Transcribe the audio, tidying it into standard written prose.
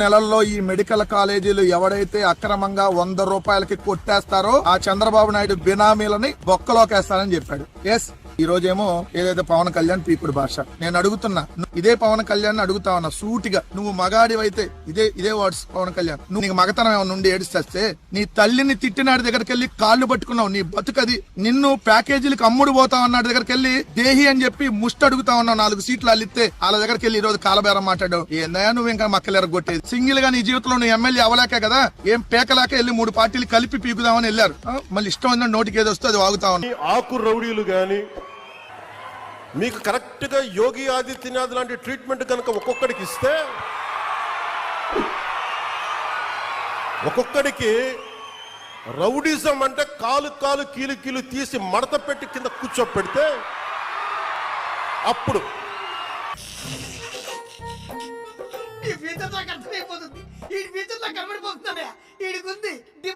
నెలల్లో ఈ మెడికల్ కాలేజీలు ఎవడైతే అక్రమంగా 100 రూపాయలకి కొట్టేస్తారో ఆ చంద్రబాబు నాయుడు బినామీలని బొక్కలోకేస్తారని చెప్పాడు. ఎస్, ఈ రోజేమో ఏదైతే పవన్ కళ్యాణ్ పీకుడు భాష. నేను అడుగుతున్నా, ఇదే పవన్ కళ్యాణ్ అడుగుతా ఉన్నా సూటిగా, నువ్వు మగాడివైతే ఇదే వర్డ్స్ పవన్ కళ్యాణ్, నువ్వు నీకు మగతనం ఏమన్నా నుండి ఏడిస్తే నీ తల్లిని తిట్టినాడి దగ్గరికి వెళ్ళి కాళ్ళు పట్టుకున్నావు, నీ బతుకది. నిన్ను ప్యాకేజీలకు అమ్ముడు పోతా ఉన్నాడు దగ్గరికి వెళ్ళి దేహి అని చెప్పి ముష్టి అడుగుతా ఉన్నావు. 4 సీట్లు అల్లిస్తే వాళ్ళ దగ్గరికి వెళ్ళి ఈ రోజు కాలబేరం మాట్లాడావు. ఏందయ్యా నువ్వు ఇంకా మక్కలేరగొట్టేది? సింగిల్ గా నీ జీవితంలో నువ్వు ఎమ్మెల్యే అవ్వలేక కదా, ఏం పేకలేక వెళ్ళి 3 పార్టీలు కలిపి పీకుదామని వెళ్ళారు. మళ్ళీ ఇష్టం ఉందని నోటికి ఏది వస్తే అది వాగుతా ఉన్నా. ఆకు రౌడీలు గాని మీకు కరెక్ట్ గా యోగి ఆదిత్యనాథ్ లాంటి ట్రీట్మెంట్ కనుక ఒక్కొక్కడికి ఇస్తే, ఒక్కొక్కడికి రౌడీజం అంటే కాలు కీలు తీసి మడత పెట్టి కింద కూర్చోపెడితే అప్పుడు ఈ ఫ్యూచర్ నాకు అర్థమైపోతుంది. ఈ ఫ్యూచర్ నాకు కనబడిపోతుందా?